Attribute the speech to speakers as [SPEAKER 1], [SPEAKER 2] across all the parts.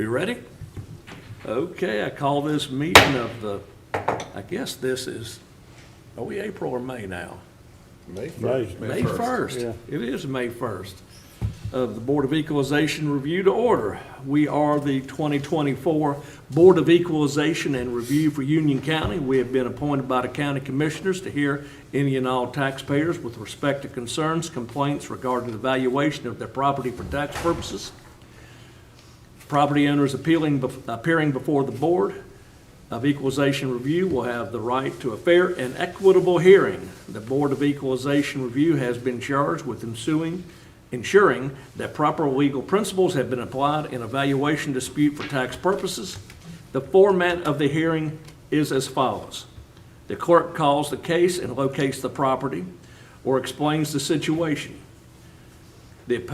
[SPEAKER 1] We ready? Okay, I call this meeting of the, I guess this is, are we April or May now?
[SPEAKER 2] May 1st.
[SPEAKER 1] May 1st.
[SPEAKER 3] Yeah.
[SPEAKER 1] It is May 1st. Of the Board of Equalization Review to order. We are the 2024 Board of Equalization and Review for Union County. We have been appointed by the county commissioners to hear any and all taxpayers with respect to concerns, complaints regarding the valuation of their property for tax purposes. Property owners appearing before the Board of Equalization Review will have the right to a fair and equitable hearing. The Board of Equalization Review has been charged with ensuring that proper legal principles have been applied in a valuation dispute for tax purposes. The format of the hearing is as follows. The clerk calls the case and locates the property or explains the situation. The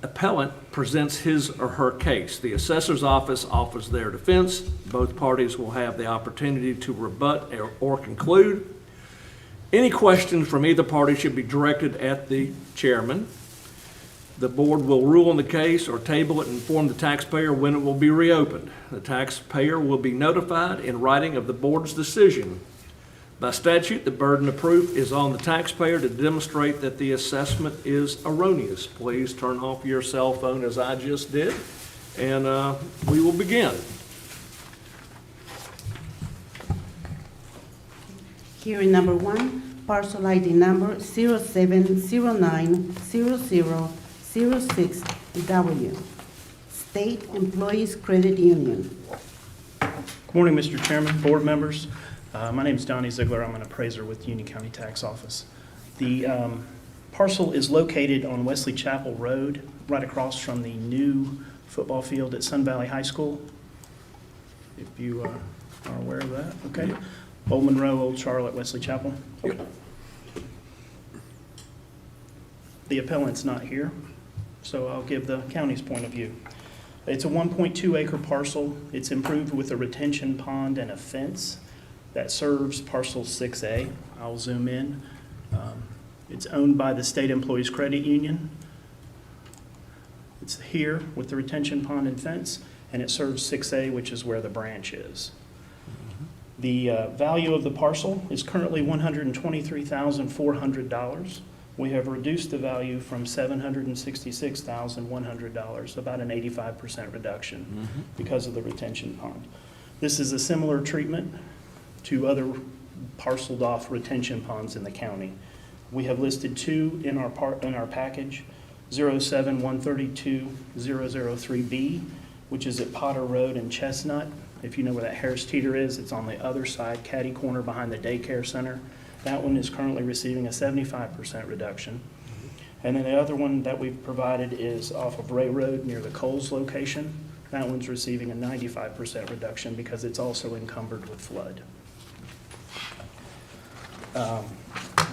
[SPEAKER 1] appellant presents his or her case. The assessor's office offers their defense. Both parties will have the opportunity to rebut or conclude. Any questions from either party should be directed at the chairman. The board will rule on the case or table it and inform the taxpayer when it will be reopened. The taxpayer will be notified in writing of the board's decision. By statute, the burden of proof is on the taxpayer to demonstrate that the assessment is erroneous. Please turn off your cell phone as I just did, and we will begin.
[SPEAKER 4] Hearing number one, parcel ID number 07090006W, State Employees Credit Union.
[SPEAKER 3] Good morning, Mr. Chairman, board members. My name is Donnie Ziegler. I'm an appraiser with Union County Tax Office. The parcel is located on Wesley Chapel Road, right across from the new football field at Sun Valley High School. If you are aware of that, okay? Old Monroe, Old Charlotte, Wesley Chapel. Okay. The appellant's not here, so I'll give the county's point of view. It's a 1.2 acre parcel. It's improved with a retention pond and a fence that serves parcel 6A. I'll zoom in. It's owned by the State Employees Credit Union. It's here with the retention pond and fence, and it serves 6A, which is where the branch is. The value of the parcel is currently $123,400. We have reduced the value from $766,100, about an 85% reduction because of the retention pond. This is a similar treatment to other parceled off retention ponds in the county. We have listed two in our package, 07132-003B, which is at Potter Road and Chestnut. If you know where that Harris Teeter is, it's on the other side, catty corner behind the daycare center. That one is currently receiving a 75% reduction. And then the other one that we've provided is off of Ray Road near the Coles location. That one's receiving a 95% reduction because it's also encumbered with flood.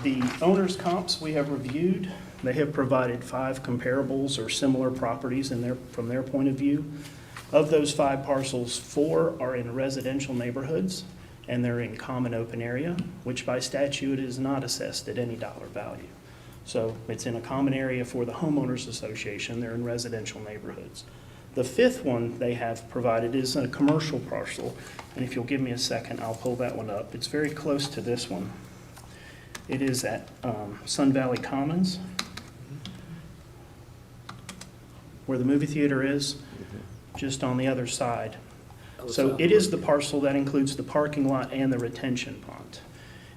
[SPEAKER 3] The owner's comps we have reviewed. They have provided 5 comparables or similar properties from their point of view. Of those 5 parcels, 4 are in residential neighborhoods, and they're in common open area, which by statute is not assessed at any dollar value. So it's in a common area for the homeowners association. They're in residential neighborhoods. The 5th one they have provided is a commercial parcel, and if you'll give me a second, I'll pull that one up. It's very close to this one. It is at Sun Valley Commons, where the movie theater is, just on the other side. So it is the parcel that includes the parking lot and the retention pond.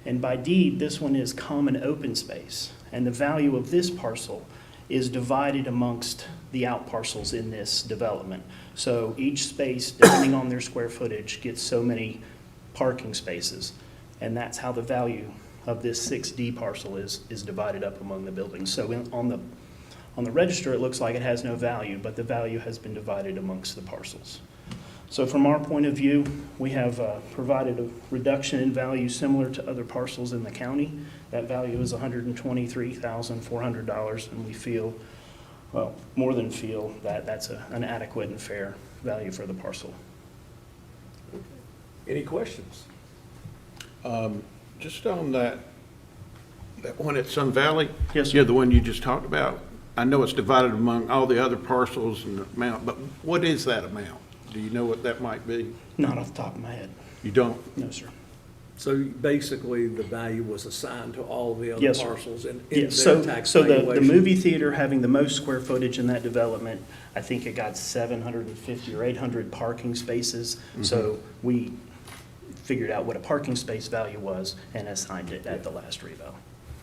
[SPEAKER 3] And by deed, this one is common open space. And the value of this parcel is divided amongst the out parcels in this development. So each space, depending on their square footage, gets so many parking spaces. And that's how the value of this 6D parcel is divided up among the buildings. So on the register, it looks like it has no value, but the value has been divided amongst the parcels. So from our point of view, we have provided a reduction in value similar to other parcels in the county. That value is $123,400, and we feel, well, more than feel, that that's an adequate and fair value for the parcel.
[SPEAKER 1] Any questions?
[SPEAKER 2] Just on that one at Sun Valley?
[SPEAKER 3] Yes, sir.
[SPEAKER 2] Yeah, the one you just talked about. I know it's divided among all the other parcels and the amount, but what is that amount? Do you know what that might be?
[SPEAKER 3] Not off the top of my head.
[SPEAKER 2] You don't?
[SPEAKER 3] No, sir.
[SPEAKER 1] So basically, the value was assigned to all the other
[SPEAKER 3] Yes, sir.
[SPEAKER 1] parcels in
[SPEAKER 3] Yes,
[SPEAKER 1] their tax
[SPEAKER 3] so the
[SPEAKER 1] valuation?
[SPEAKER 3] movie theater having the most square footage in that development, I think it got 750 or 800 parking spaces. So we figured out what a parking space value was and assigned it at the last revo.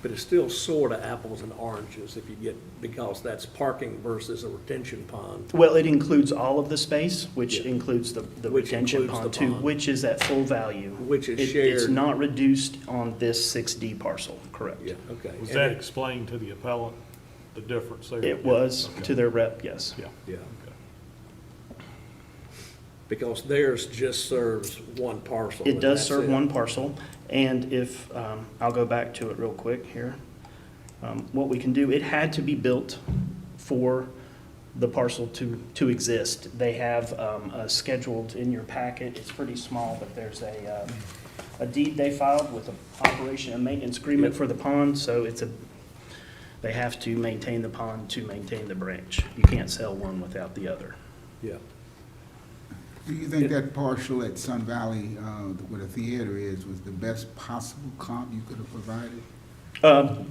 [SPEAKER 1] But it's still sort of apples and oranges if you get, because that's parking versus a retention pond.
[SPEAKER 3] Well, it includes all of the space, which
[SPEAKER 1] Yeah.
[SPEAKER 3] includes the
[SPEAKER 1] Which
[SPEAKER 3] retention
[SPEAKER 1] includes
[SPEAKER 3] pond
[SPEAKER 1] the
[SPEAKER 3] too,
[SPEAKER 1] pond.
[SPEAKER 3] which is at full value.
[SPEAKER 1] Which is
[SPEAKER 3] It's
[SPEAKER 1] shared.
[SPEAKER 3] not reduced on this 6D parcel, correct?
[SPEAKER 1] Yeah, okay.
[SPEAKER 5] Was
[SPEAKER 1] And
[SPEAKER 5] that
[SPEAKER 1] it-
[SPEAKER 5] explained to the appellant, the difference there?
[SPEAKER 3] It was
[SPEAKER 5] Okay.
[SPEAKER 3] to their rep, yes.
[SPEAKER 5] Yeah.
[SPEAKER 1] Yeah,
[SPEAKER 5] Okay.
[SPEAKER 1] because theirs just serves one parcel.
[SPEAKER 3] It
[SPEAKER 1] and
[SPEAKER 3] does
[SPEAKER 1] that's
[SPEAKER 3] serve
[SPEAKER 1] it.
[SPEAKER 3] one parcel, and if, I'll go back to it real quick here. What we can do, it had to be built for the parcel to exist. They have scheduled in your packet, it's pretty small, but there's a deed they filed with an operation and maintenance agreement
[SPEAKER 1] Yep.
[SPEAKER 3] for the pond, so they have to maintain the pond to maintain the branch. You can't sell one without the other.
[SPEAKER 1] Yeah.
[SPEAKER 6] Do you think that parcel at Sun Valley, where the theater is, was the best possible comp you could have provided?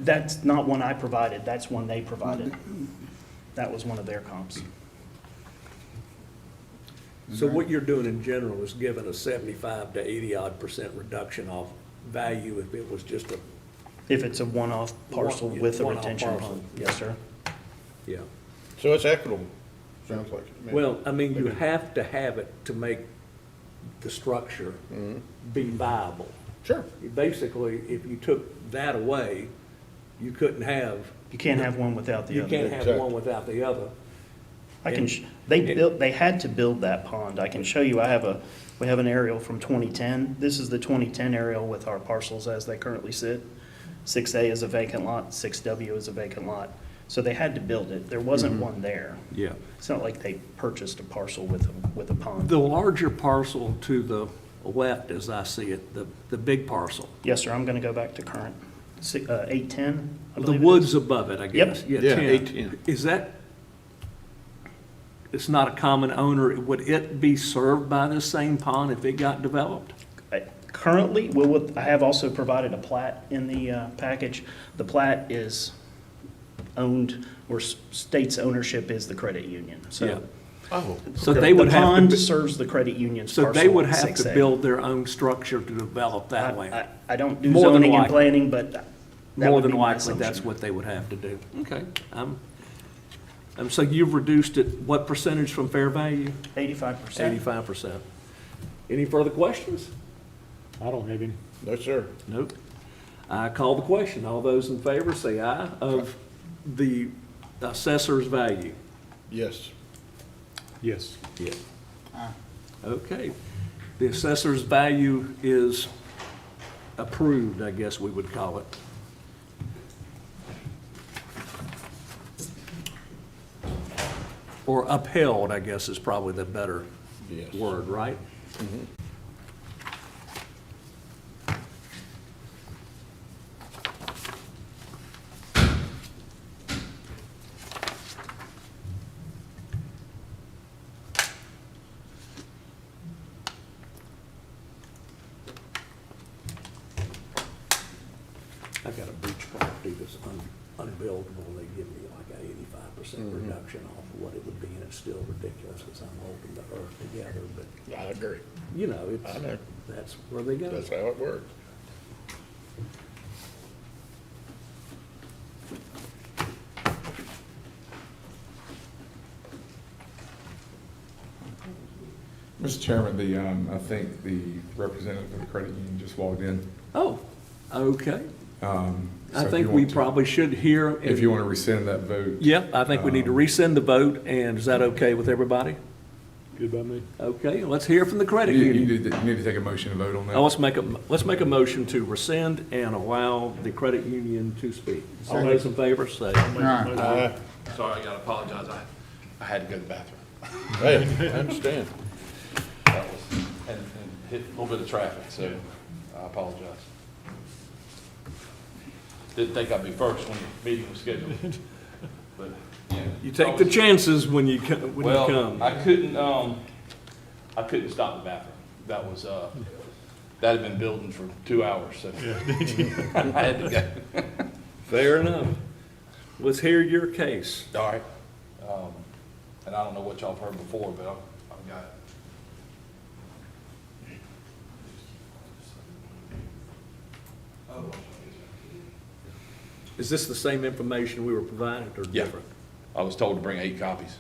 [SPEAKER 3] That's not one I provided, that's one they provided. That was one of their comps.
[SPEAKER 1] So what you're doing in general is giving a 75 to 80-odd% reduction off value if it was just a,
[SPEAKER 3] If it's a one-off parcel
[SPEAKER 1] One-
[SPEAKER 3] with a
[SPEAKER 1] one-off
[SPEAKER 3] retention
[SPEAKER 1] parcel.
[SPEAKER 3] pond. Yes, sir.
[SPEAKER 1] yeah.
[SPEAKER 2] So it's equitable, sounds like.
[SPEAKER 1] Well, I mean, you have to have it to make the structure be viable.
[SPEAKER 2] Sure.
[SPEAKER 1] Basically, if you took that away, you couldn't have,
[SPEAKER 3] You can't have one without the
[SPEAKER 1] you
[SPEAKER 3] other.
[SPEAKER 1] can't have
[SPEAKER 2] Exactly.
[SPEAKER 1] one without the other.
[SPEAKER 3] They had to build that pond. I can show you, we have an aerial from 2010. This is the 2010 aerial with our parcels as they currently sit. 6A is a vacant lot, 6W is a vacant lot. So they had to build it. There wasn't one there.
[SPEAKER 1] Yeah.
[SPEAKER 3] It's not like they purchased a parcel with a pond.
[SPEAKER 1] The larger parcel to the left, as I see it, the big parcel,
[SPEAKER 3] Yes, sir, I'm gonna go back to current, 810, I
[SPEAKER 1] the
[SPEAKER 3] believe it
[SPEAKER 1] woods
[SPEAKER 3] is.
[SPEAKER 1] above it, I
[SPEAKER 3] Yep.
[SPEAKER 1] guess.
[SPEAKER 2] Yeah,
[SPEAKER 1] 10.
[SPEAKER 2] 810.
[SPEAKER 1] Is that, it's not a common owner, would it be served by this same pond if it got developed?
[SPEAKER 3] Currently, I have also provided a plat in the package. The plat is owned, or state's ownership is the credit union,
[SPEAKER 1] Yeah.
[SPEAKER 3] so.
[SPEAKER 2] Oh.
[SPEAKER 1] So
[SPEAKER 2] okay.
[SPEAKER 1] they would
[SPEAKER 3] The
[SPEAKER 1] have to,
[SPEAKER 3] pond
[SPEAKER 1] bu-
[SPEAKER 3] serves the credit union's
[SPEAKER 1] so
[SPEAKER 3] parcel.
[SPEAKER 1] they would have
[SPEAKER 3] 6A.
[SPEAKER 1] to build their own structure to develop that way.
[SPEAKER 3] I don't do
[SPEAKER 1] More than
[SPEAKER 3] zoning and
[SPEAKER 1] likely.
[SPEAKER 3] planning, but that
[SPEAKER 1] More
[SPEAKER 3] would
[SPEAKER 1] than
[SPEAKER 3] be my
[SPEAKER 1] likely, that's
[SPEAKER 3] assumption.
[SPEAKER 1] what they would have to do. Okay. So you've reduced it, what percentage from fair value?
[SPEAKER 3] 85%.
[SPEAKER 1] 85%. Any further questions?
[SPEAKER 5] I don't have any.
[SPEAKER 2] No, sir.
[SPEAKER 1] Nope. I call the question. All those in favor say aye of the assessor's value.
[SPEAKER 2] Yes.
[SPEAKER 5] Yes.
[SPEAKER 1] Yeah. Okay. The assessor's value is approved, I guess we would call it. Or upheld, I guess is probably the better
[SPEAKER 2] Yes.
[SPEAKER 1] word, right? I got a beach property that's unbuildable, and they give me like a 85% reduction off of what it would be, and it's still ridiculous because I'm holding the earth together, but,
[SPEAKER 2] I agree.
[SPEAKER 1] you know,
[SPEAKER 2] I know.
[SPEAKER 1] that's where they go.
[SPEAKER 2] That's how it works.
[SPEAKER 7] Mr. Chairman, I think the representative of the credit union just walked in.
[SPEAKER 1] Oh, okay.
[SPEAKER 7] So
[SPEAKER 1] I
[SPEAKER 7] if
[SPEAKER 1] think
[SPEAKER 7] you
[SPEAKER 1] we
[SPEAKER 7] want to-
[SPEAKER 1] probably should hear.
[SPEAKER 7] If you want to rescind that vote.
[SPEAKER 1] Yep, I think we need to rescind the vote, and is that okay with everybody?
[SPEAKER 5] Good by me.
[SPEAKER 1] Okay, let's hear from the credit
[SPEAKER 7] You
[SPEAKER 1] union.
[SPEAKER 7] need to take a motion to vote on that.
[SPEAKER 1] Now, let's make a motion to rescind and allow the credit union to speak. All
[SPEAKER 6] Second.
[SPEAKER 1] those in favor say.
[SPEAKER 2] Aye.
[SPEAKER 8] Sorry, I gotta apologize. I had to go to the bathroom.
[SPEAKER 2] Hey, I understand.
[SPEAKER 8] That was, and hit a little bit of traffic, so I apologize. Didn't think I'd be first when the meeting was scheduled, but, yeah.
[SPEAKER 1] You take the chances when you come.
[SPEAKER 8] Well, I couldn't, I couldn't stop the bathroom. That was, that had been building for 2 hours, so. I had to go.
[SPEAKER 1] Fair enough. Let's hear your case.
[SPEAKER 8] All right. And I don't know what y'all have heard before, but I've got it.
[SPEAKER 1] Is this the same information we were provided or
[SPEAKER 8] Yeah.
[SPEAKER 1] different?
[SPEAKER 8] I was told to bring 8 copies.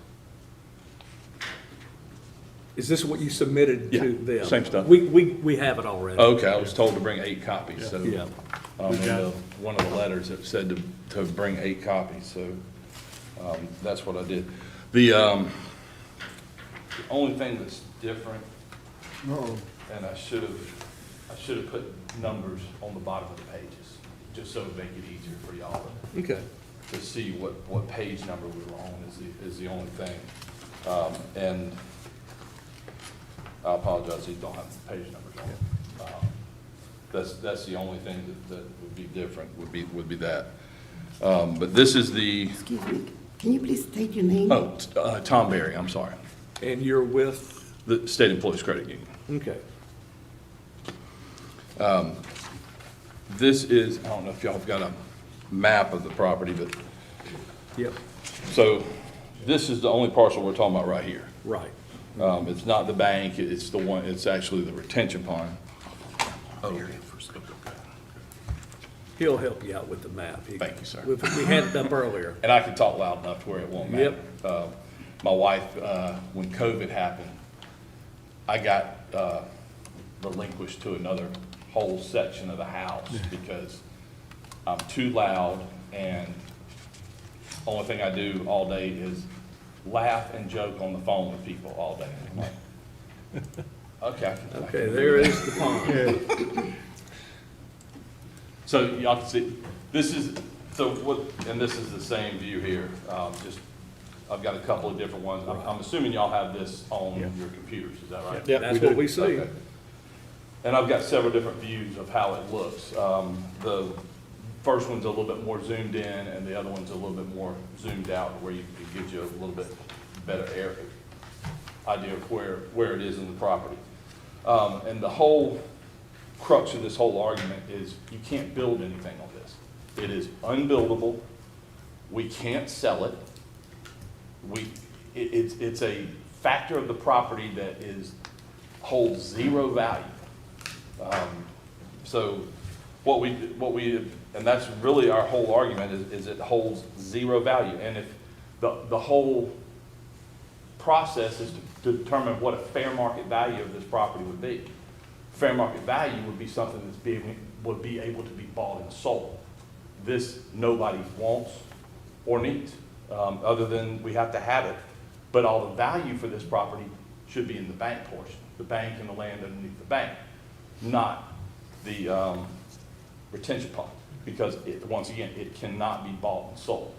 [SPEAKER 1] Is this what you submitted
[SPEAKER 8] Yeah,
[SPEAKER 1] to them?
[SPEAKER 8] same stuff.
[SPEAKER 1] We have it already.
[SPEAKER 8] Okay, I was told to bring 8 copies, so.
[SPEAKER 1] Yeah.
[SPEAKER 8] In one of the letters, it said to bring 8 copies, so, that's what I did. The only thing that's different,
[SPEAKER 6] Uh-oh.
[SPEAKER 8] and I should have put numbers on the bottom of the pages, just so it'd make it easier for y'all
[SPEAKER 1] Okay.
[SPEAKER 8] to see what page number we were on is the only thing. And I apologize, these don't have page numbers on it. That's the only thing that would be different, would be that. But this is the,
[SPEAKER 4] Excuse me, can you please state your name?
[SPEAKER 8] Tom Berry, I'm sorry,
[SPEAKER 1] And you're with,
[SPEAKER 8] the State Employees Credit Union.
[SPEAKER 1] okay.
[SPEAKER 8] This is, I don't know if y'all have got a map of the property, but,
[SPEAKER 1] Yep,
[SPEAKER 8] so this is the only parcel we're talking about right here.
[SPEAKER 1] right.
[SPEAKER 8] It's not the bank, it's actually the retention pond. Oh,
[SPEAKER 1] He'll help you out with the map.
[SPEAKER 8] Thank you, sir.
[SPEAKER 1] We had it up earlier.
[SPEAKER 8] and I can talk loud enough to where it won't matter.
[SPEAKER 1] Yep.
[SPEAKER 8] My wife, when COVID happened, I got relinquished to another whole section of the house because I'm too loud, and only thing I do all day is laugh and joke on the phone with people all day. I'm like, okay. I can
[SPEAKER 1] Okay,
[SPEAKER 8] do
[SPEAKER 1] there
[SPEAKER 8] that.
[SPEAKER 1] is the pond.
[SPEAKER 8] So y'all can see, this is, and this is the same view here, just, I've got a couple of different ones. I'm assuming y'all have this on your computers, is that right?
[SPEAKER 5] Yeah,
[SPEAKER 1] That's
[SPEAKER 5] we
[SPEAKER 1] what
[SPEAKER 5] do.
[SPEAKER 1] we see.
[SPEAKER 8] Okay. And I've got several different views of how it looks. The first one's a little bit more zoomed in, and the other one's a little bit more zoomed out, where it gives you a little bit better idea of where it is in the property. And the whole crux of this whole argument is you can't build anything on this. It is unbuildable. We can't sell it. It's a factor of the property that holds zero value. So what we, and that's really our whole argument is it holds zero value. And if the whole process is to determine what a fair market value of this property would be. Fair market value would be something would be able to be bought and sold. This nobody wants or needs, other than we have to have it. But all the value for this property should be in the bank portion, the bank and the land underneath the bank, not the retention pond, because once again, it cannot be bought and sold.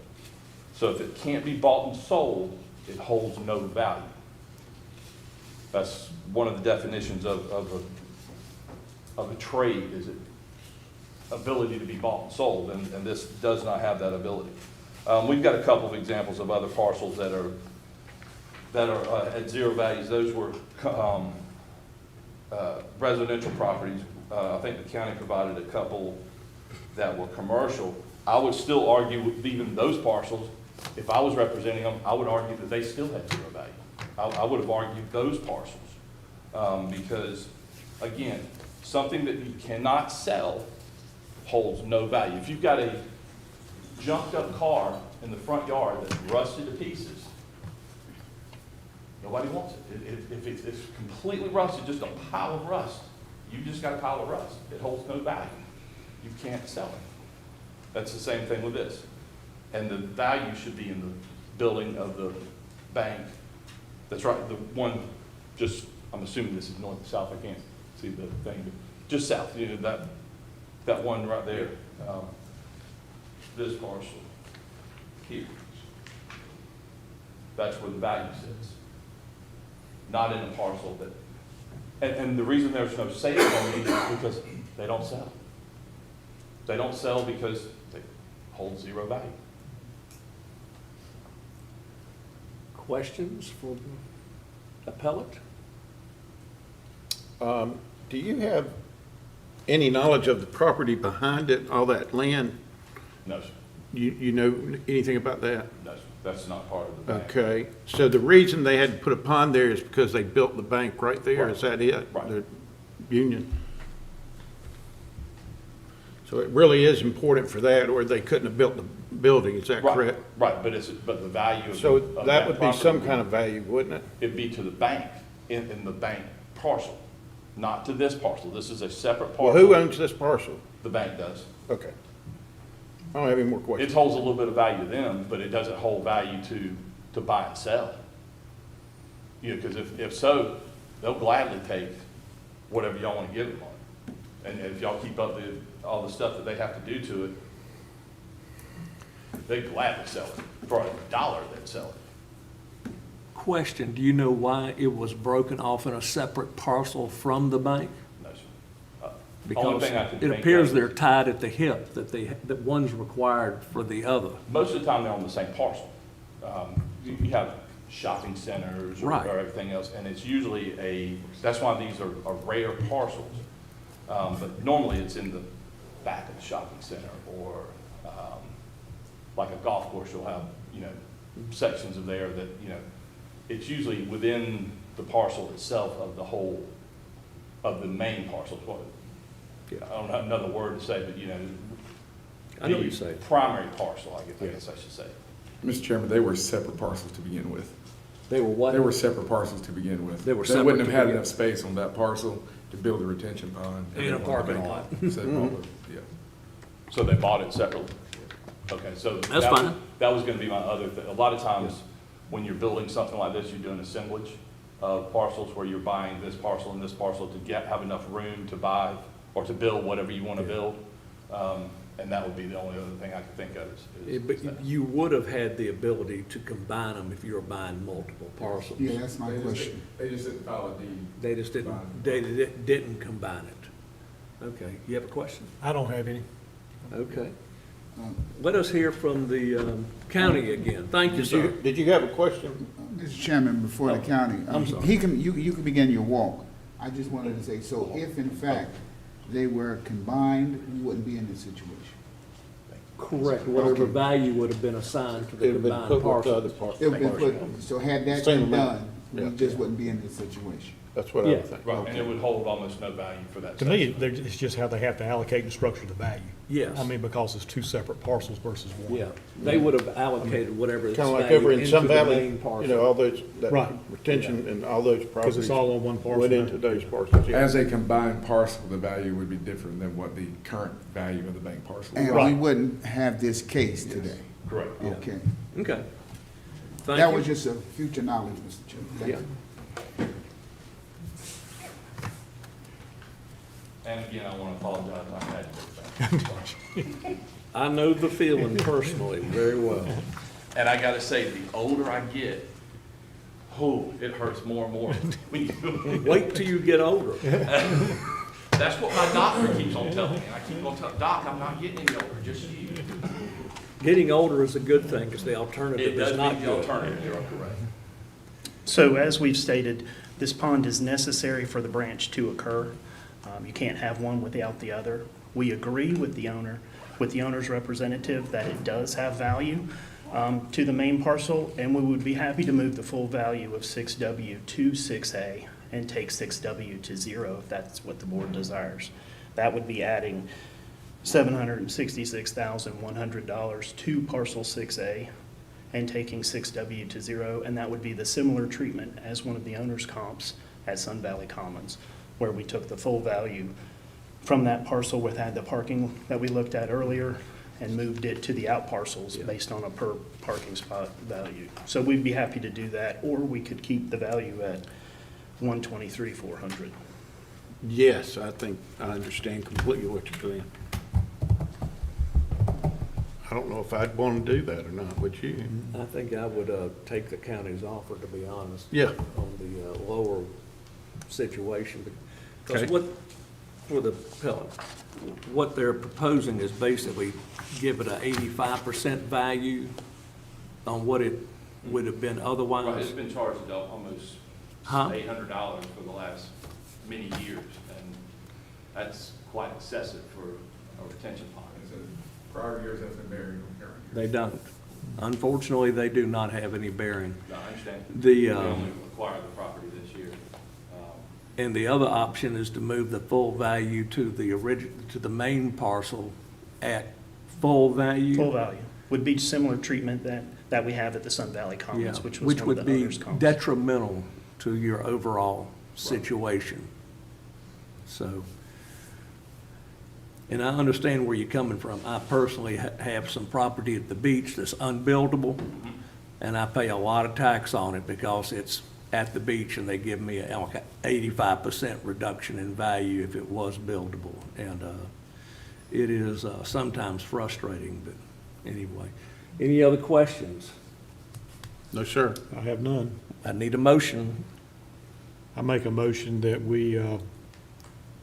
[SPEAKER 8] So if it can't be bought and sold, it holds no value. That's one of the definitions of a trade, is it ability to be bought and sold, and this does not have that ability. We've got a couple of examples of other parcels that are at zero values. Those were residential properties. I think the county provided a couple that were commercial. I would still argue with even those parcels, if I was representing them, I would argue that they still had zero value. I would have argued those parcels, because again, something that you cannot sell holds no value. If you've got a junked up car in the front yard that's rusted to pieces, nobody wants it. If it's completely rusted, just a pile of rust, you just got a pile of rust. It holds no value. You can't sell it. That's the same thing with this. And the value should be in the building of the bank. That's right, the one just, I'm assuming this is north and south, I can't see the thing, but just south, you know, that one right there. This parcel here. That's where the value sits. Not in a parcel that, and the reason there's no sale on these is because they don't sell. They don't sell because they hold zero value.
[SPEAKER 1] Questions for the appellate?
[SPEAKER 2] Do you have any knowledge of the property behind it, all that land?
[SPEAKER 8] No, sir.
[SPEAKER 2] You know anything about that?
[SPEAKER 8] No, sir. That's not part of the bank.
[SPEAKER 2] Okay, so the reason they had to put a pond there is because they built the bank right there, is that it?
[SPEAKER 8] Right.
[SPEAKER 2] The Union? So it really is important for that, or they couldn't have built the building, is that
[SPEAKER 8] Right,
[SPEAKER 2] correct?
[SPEAKER 8] right, but the value of.
[SPEAKER 2] So
[SPEAKER 8] of
[SPEAKER 2] that would be some
[SPEAKER 8] property
[SPEAKER 2] kind of value, wouldn't it?
[SPEAKER 8] It'd be to the bank, in the bank parcel, not to this parcel. This is a separate
[SPEAKER 2] Well,
[SPEAKER 8] parcel.
[SPEAKER 2] who owns this parcel?
[SPEAKER 8] The bank does.
[SPEAKER 2] Okay. I don't have any more
[SPEAKER 8] It
[SPEAKER 2] questions.
[SPEAKER 8] holds a little bit of value to them, but it doesn't hold value to buy and sell. You know, because if so, they'll gladly take whatever y'all want to give them on it. And if y'all keep up all the stuff that they have to do to it, they'd gladly sell it. For $1, they'd sell it.
[SPEAKER 1] Question, do you know why it was broken off in a separate parcel from the bank?
[SPEAKER 8] No, sir. Only
[SPEAKER 1] Because
[SPEAKER 8] thing I can
[SPEAKER 1] it
[SPEAKER 8] think
[SPEAKER 1] appears
[SPEAKER 8] of-
[SPEAKER 1] they're tied at the hip, that one's required for the other.
[SPEAKER 8] Most of the time, they're on the same parcel. You have shopping centers or
[SPEAKER 1] Right.
[SPEAKER 8] everything else, and it's usually that's why these are rare parcels. But normally, it's in the back of the shopping center, or like a golf course, you'll have, sections of there that, it's usually within the parcel itself of the whole, of the main parcel.
[SPEAKER 1] Yeah.
[SPEAKER 8] I don't have another word to say, but,
[SPEAKER 1] I know what
[SPEAKER 8] the
[SPEAKER 1] you're saying.
[SPEAKER 8] primary parcel, I guess I should say.
[SPEAKER 7] Mr. Chairman, they were separate parcels to begin with.
[SPEAKER 1] They were what?
[SPEAKER 7] They were separate parcels to begin with.
[SPEAKER 1] They were
[SPEAKER 7] They
[SPEAKER 1] separate
[SPEAKER 7] wouldn't
[SPEAKER 1] to
[SPEAKER 7] have had
[SPEAKER 1] begin
[SPEAKER 7] enough space on that parcel to build a retention pond.
[SPEAKER 1] And a parking lot.
[SPEAKER 7] So, yeah.
[SPEAKER 8] So they bought it separately? Okay, so.
[SPEAKER 1] That's
[SPEAKER 8] that was-
[SPEAKER 1] fine.
[SPEAKER 8] That was gonna be my other thing. A lot of times, when you're building something like this, you're doing assemblage of parcels where you're buying this parcel and this parcel to have enough room to buy or to build whatever you wanna build. And that would be the only other thing I could think of is
[SPEAKER 1] But
[SPEAKER 8] that.
[SPEAKER 1] you would have had the ability to combine them if you were buying multiple parcels.
[SPEAKER 6] Yeah, that's my
[SPEAKER 7] They just-
[SPEAKER 6] question.
[SPEAKER 7] They just didn't file a deed.
[SPEAKER 1] They just didn't combine it. Okay, you have a question?
[SPEAKER 5] I don't have any.
[SPEAKER 1] Okay. Let us hear from the county again. Thank you, sir.
[SPEAKER 2] Did you have a question?
[SPEAKER 6] Mr. Chairman, before the county,
[SPEAKER 1] I'm sorry.
[SPEAKER 6] you can begin your walk. I just wanted to say, so if in fact they were combined, we wouldn't be in this situation.
[SPEAKER 1] Correct. Whatever
[SPEAKER 6] Okay.
[SPEAKER 1] value would have been assigned to the
[SPEAKER 2] It would have been
[SPEAKER 1] combined
[SPEAKER 2] put with the other
[SPEAKER 1] parcels.
[SPEAKER 2] parcel.
[SPEAKER 6] It would be put- So had that
[SPEAKER 2] Same
[SPEAKER 6] been
[SPEAKER 2] amount.
[SPEAKER 6] done,
[SPEAKER 2] Yeah.
[SPEAKER 6] we just wouldn't be in this situation.
[SPEAKER 2] That's what I
[SPEAKER 1] Yeah.
[SPEAKER 2] would think.
[SPEAKER 8] Right, and it would hold almost no value for that.
[SPEAKER 5] To me,
[SPEAKER 8] section.
[SPEAKER 5] it's just how they have to allocate and structure the value.
[SPEAKER 1] Yes.
[SPEAKER 5] I mean, because it's two separate parcels versus one.
[SPEAKER 1] Yeah, they would have allocated whatever its
[SPEAKER 2] Kind of like
[SPEAKER 1] value
[SPEAKER 2] over in
[SPEAKER 1] into
[SPEAKER 2] Sun
[SPEAKER 1] the
[SPEAKER 2] Valley,
[SPEAKER 1] main parcel.
[SPEAKER 2] all those, that
[SPEAKER 5] Right.
[SPEAKER 2] retention and all those
[SPEAKER 5] Because
[SPEAKER 2] properties
[SPEAKER 5] it's all on one parcel.
[SPEAKER 2] went into those parcels. Yeah.
[SPEAKER 7] As a combined parcel, the value would be different than what the current value of the bank parcel is.
[SPEAKER 6] And we
[SPEAKER 5] Right.
[SPEAKER 6] wouldn't have this case today.
[SPEAKER 8] Correct.
[SPEAKER 6] Okay.
[SPEAKER 1] Okay. Thank
[SPEAKER 6] That
[SPEAKER 1] you.
[SPEAKER 6] was just a future knowledge, Mr. Chairman. Thank
[SPEAKER 1] Yeah.
[SPEAKER 6] you.
[SPEAKER 8] And again, I want to apologize, I had to.
[SPEAKER 1] I know the feeling personally very well.
[SPEAKER 8] And I gotta say, the older I get, it hurts more and more.
[SPEAKER 1] Wait till you get older.
[SPEAKER 8] That's what my doctor keeps on telling me. I keep on telling, Doc, I'm not getting any older, just you.
[SPEAKER 1] Getting older is a good thing because the
[SPEAKER 8] It
[SPEAKER 1] alternative
[SPEAKER 8] does
[SPEAKER 1] is not
[SPEAKER 8] mean the
[SPEAKER 1] good.
[SPEAKER 8] alternative, you're correct.
[SPEAKER 3] So as we've stated, this pond is necessary for the branch to occur. You can't have one without the other. We agree with the owner, with the owner's representative, that it does have value to the main parcel, and we would be happy to move the full value of 6W to 6A and take 6W to 0 if that's what the board desires. That would be adding $766,100 to parcel 6A and taking 6W to 0, and that would be the similar treatment as one of the owner's comps at Sun Valley Commons, where we took the full value from that parcel with had the parking that we looked at earlier and moved it to the out parcels based on a per parking spot value. So we'd be happy to do that, or we could keep the value at $123,400.
[SPEAKER 2] Yes, I think I understand completely what you're saying. I don't know if I'd want to do that or not, would you?
[SPEAKER 1] I think I would take the county's offer, to be honest.
[SPEAKER 2] Yeah.
[SPEAKER 1] On the lower situation. Because
[SPEAKER 2] Okay.
[SPEAKER 1] what, for the appellant, what they're proposing is basically give it a 85% value on what it would have been
[SPEAKER 8] Right,
[SPEAKER 1] otherwise.
[SPEAKER 8] it's been charged almost
[SPEAKER 1] Huh?
[SPEAKER 8] $800 for the last many years, and that's quite excessive for a retention pond.
[SPEAKER 7] And so prior years has been buried on current years.
[SPEAKER 1] They don't. Unfortunately, they do not have any bearing.
[SPEAKER 8] No, I understand.
[SPEAKER 1] The,
[SPEAKER 8] We only acquired the property this year.
[SPEAKER 1] And the other option is to move the full value to the main parcel at full value.
[SPEAKER 3] Full value. Would be similar treatment that we have at the Sun Valley
[SPEAKER 1] Yeah,
[SPEAKER 3] Commons, which was one
[SPEAKER 1] would
[SPEAKER 3] of the
[SPEAKER 1] be
[SPEAKER 3] others' comps.
[SPEAKER 1] detrimental to your overall situation. So, and I understand where you're coming from. I personally have some property at the beach that's unbuildable, and I pay a lot of tax on it because it's at the beach, and they give me a 85% reduction in value if it was buildable. And it is sometimes frustrating, but anyway. Any other questions?
[SPEAKER 2] No, sir.
[SPEAKER 5] I have none.
[SPEAKER 1] I need a motion.
[SPEAKER 5] I make a motion that we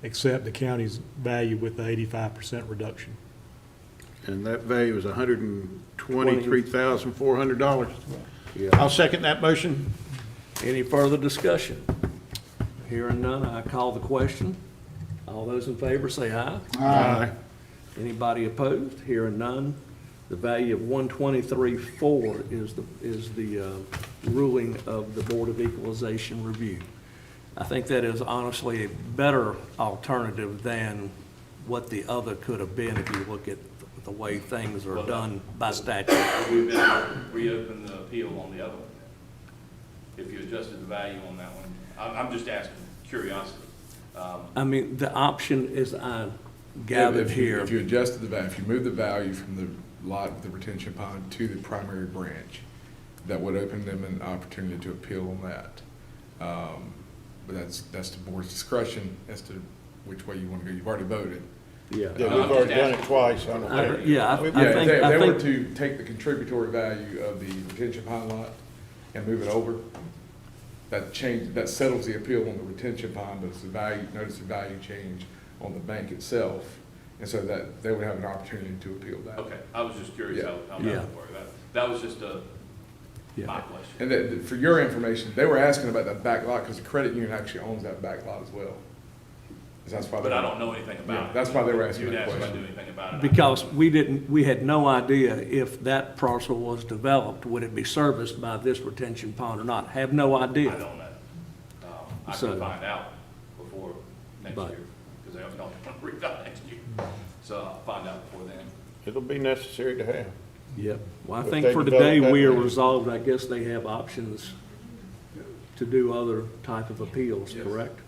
[SPEAKER 5] accept the county's value with the 85% reduction.
[SPEAKER 2] And that value is $123,400.
[SPEAKER 1] Yeah.
[SPEAKER 2] I'll second that motion.
[SPEAKER 1] Any further discussion? Hearing none, I call the question. All those in favor say aye.
[SPEAKER 2] Aye.
[SPEAKER 1] Anybody opposed? Hearing none. The value of 123.4 is the ruling of the Board of Equalization Review. I think that is honestly a better alternative than what the other could have been if you look at the way things are done by statute.
[SPEAKER 8] We've been able to reopen the appeal on the other one, if you adjusted the value on that one. I'm just asking, curiosity.
[SPEAKER 1] I mean, the option is I gathered
[SPEAKER 7] If you-
[SPEAKER 1] here.
[SPEAKER 7] If you adjusted the value, if you moved the value from the lot with the retention pond to the primary branch, that would open them an opportunity to appeal on that. But that's the board's discretion as to which way you want to go. You've already voted.
[SPEAKER 1] Yeah.
[SPEAKER 2] Yeah, we've already done it twice. I don't
[SPEAKER 1] I-
[SPEAKER 2] think.
[SPEAKER 1] Yeah, I
[SPEAKER 7] Yeah,
[SPEAKER 1] think,
[SPEAKER 7] if they
[SPEAKER 1] I
[SPEAKER 7] were
[SPEAKER 1] think,
[SPEAKER 7] to take the contributory value of the retention pond lot and move it over, that settles the appeal on the retention pond, but it's the value, notice the value change on the bank itself. And so that they would have an opportunity to appeal that.
[SPEAKER 8] Okay, I was just curious how that
[SPEAKER 1] Yeah.
[SPEAKER 8] would work. That was just my
[SPEAKER 1] yeah,
[SPEAKER 8] question.
[SPEAKER 7] And for your information, they were asking about that back lot because the credit union actually owns that back lot as well. 'Cause that's why.
[SPEAKER 8] But I don't know anything
[SPEAKER 7] Yeah,
[SPEAKER 8] about it.
[SPEAKER 7] that's why they were asking
[SPEAKER 8] You
[SPEAKER 7] that
[SPEAKER 8] asked if I
[SPEAKER 7] question.
[SPEAKER 8] knew anything about it.
[SPEAKER 1] because we had no idea if that parcel was developed, would it be serviced by this retention pond or not? Have no
[SPEAKER 8] I
[SPEAKER 1] idea.
[SPEAKER 8] don't know. I
[SPEAKER 1] So-
[SPEAKER 8] can find out before next
[SPEAKER 1] But-
[SPEAKER 8] year, because they don't want to revote next year. So I'll find out before then.
[SPEAKER 2] It'll be necessary to have.
[SPEAKER 1] Yep. Well, I
[SPEAKER 2] If
[SPEAKER 1] think
[SPEAKER 2] they
[SPEAKER 1] for
[SPEAKER 2] develop
[SPEAKER 1] today,
[SPEAKER 2] that
[SPEAKER 1] we are
[SPEAKER 2] land.
[SPEAKER 1] resolved. I guess they have options to do other type of appeals,
[SPEAKER 7] Yes.
[SPEAKER 1] correct?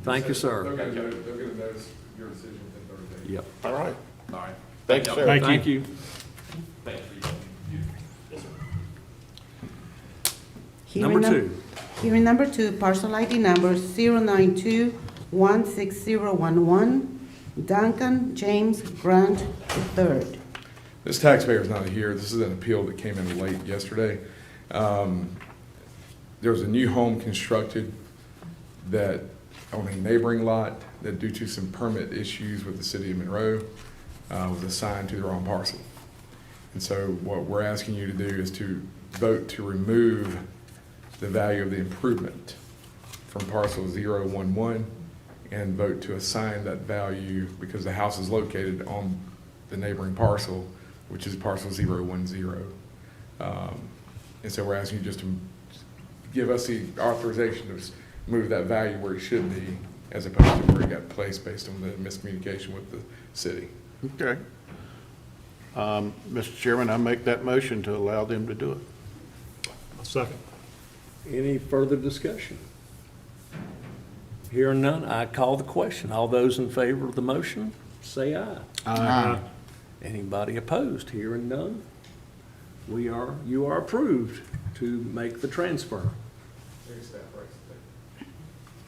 [SPEAKER 1] Thank you, sir.
[SPEAKER 7] They're gonna notice your decision within 30 days.
[SPEAKER 1] Yep.
[SPEAKER 2] All right.
[SPEAKER 8] All right.
[SPEAKER 2] Thank you, sir.
[SPEAKER 5] Thank you.
[SPEAKER 1] Thank you.
[SPEAKER 8] Thank you.
[SPEAKER 1] Number two.
[SPEAKER 4] Hearing number two, parcel ID number 092-16011, Duncan James Grant III.
[SPEAKER 7] This taxpayer is not here. This is an appeal that came in late yesterday. There was a new home constructed that, on a neighboring lot, that due to some permit issues with the city of Monroe, was assigned to the wrong parcel. And so what we're asking you to do is to vote to remove the value of the improvement from parcel 011 and vote to assign that value because the house is located on the neighboring parcel, which is parcel 010. And so we're asking you just to give us the authorization to move that value where it should be as opposed to where it got placed based on the miscommunication with the city.
[SPEAKER 2] Okay. Mr. Chairman, I make that motion to allow them to do it.
[SPEAKER 5] A second.
[SPEAKER 1] Any further discussion? Hearing none, I call the question. All those in favor of the motion, say aye.
[SPEAKER 6] Aye.
[SPEAKER 1] Anybody opposed? Hearing none, you are approved to make the transfer.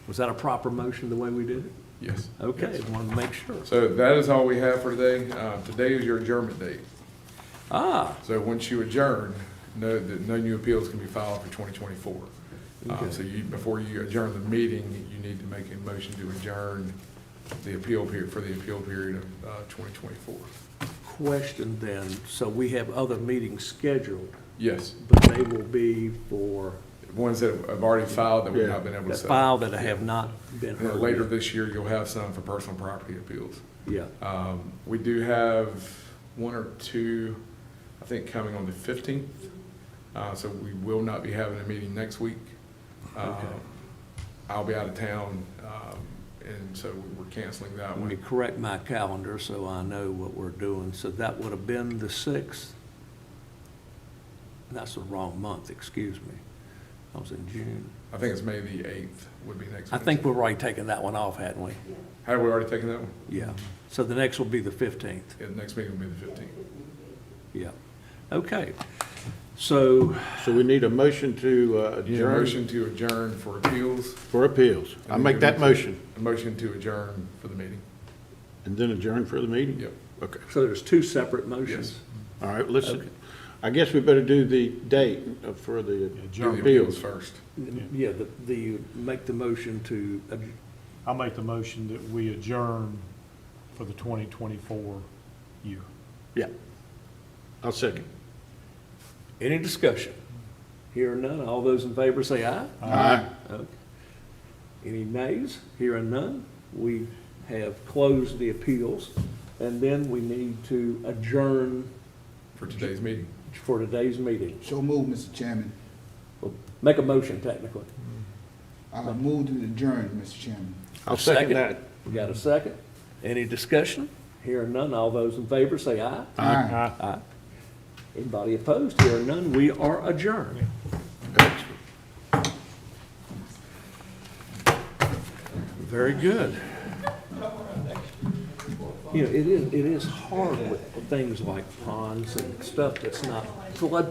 [SPEAKER 1] Was that a proper motion the way we did it?
[SPEAKER 7] Yes.
[SPEAKER 1] Okay, wanted to make sure.
[SPEAKER 7] So that is all we have for today. Today is your adjournment date.
[SPEAKER 1] Ah,
[SPEAKER 7] So once you adjourn, no new appeals can be filed for 2024.
[SPEAKER 1] Okay.
[SPEAKER 7] So before you adjourn the meeting, you need to make a motion to adjourn the appeal period, for the appeal period of 2024.
[SPEAKER 1] question then, so we have other meetings scheduled,
[SPEAKER 7] Yes,
[SPEAKER 1] but they will be for
[SPEAKER 7] ones that have already filed that we've
[SPEAKER 2] Yeah.
[SPEAKER 7] not been able to
[SPEAKER 1] That
[SPEAKER 7] settle.
[SPEAKER 1] file that have not been
[SPEAKER 7] And then
[SPEAKER 1] heard.
[SPEAKER 7] later this year, you'll have some for personal property appeals.
[SPEAKER 1] Yeah,
[SPEAKER 7] We do have one or two, I think, coming on the 15th. So we will not be having a meeting next week. I'll be out of town, and so we're canceling that
[SPEAKER 1] let me
[SPEAKER 7] one.
[SPEAKER 1] correct my calendar so I know what we're doing. So that would have been the 6th. That's the wrong month, excuse me. I was in June.
[SPEAKER 7] I think it's May the 8th would be next.
[SPEAKER 1] I think we've already taken that one off, hadn't we?
[SPEAKER 7] Have we already taken that one?
[SPEAKER 1] Yeah. So the next will be the 15th.
[SPEAKER 7] Yeah, the next meeting will be the 15th.
[SPEAKER 1] Yeah. Okay. So
[SPEAKER 2] So we need a motion to
[SPEAKER 7] You need a
[SPEAKER 2] adjourn
[SPEAKER 7] motion to adjourn for appeals.
[SPEAKER 2] for appeals. I
[SPEAKER 7] And
[SPEAKER 2] make
[SPEAKER 7] then
[SPEAKER 2] that motion,
[SPEAKER 7] A motion to adjourn for the meeting.
[SPEAKER 2] and then adjourn for the meeting?
[SPEAKER 7] Yep.
[SPEAKER 2] Okay,
[SPEAKER 1] So there's two separate motions?
[SPEAKER 7] Yes.
[SPEAKER 2] all right, let's,
[SPEAKER 1] Okay.
[SPEAKER 2] I guess we better do the date for the
[SPEAKER 7] Do the appeals
[SPEAKER 2] appeals.
[SPEAKER 7] first.
[SPEAKER 1] Yeah, make the motion to,
[SPEAKER 5] I'll make the motion that we adjourn for the 2024 year.
[SPEAKER 2] Yeah. I'll second.
[SPEAKER 1] any discussion? Hearing none, all those in favor say aye.
[SPEAKER 2] Aye.
[SPEAKER 1] Okay. Any nays? Hearing none, we have closed the appeals, and then we need to adjourn
[SPEAKER 7] For today's meeting.
[SPEAKER 1] for today's meeting.
[SPEAKER 6] So move, Mr. Chairman.
[SPEAKER 1] Well, make a motion technically.
[SPEAKER 6] Move to adjourn, Mr. Chairman.
[SPEAKER 2] I'll second that.
[SPEAKER 1] We got a second? Any discussion? Hearing none, all those in favor say aye.
[SPEAKER 6] Aye.
[SPEAKER 1] Aye. Anybody opposed? Hearing none, we are adjourned. Very good. You know, it is hard with things like ponds and stuff that's not flood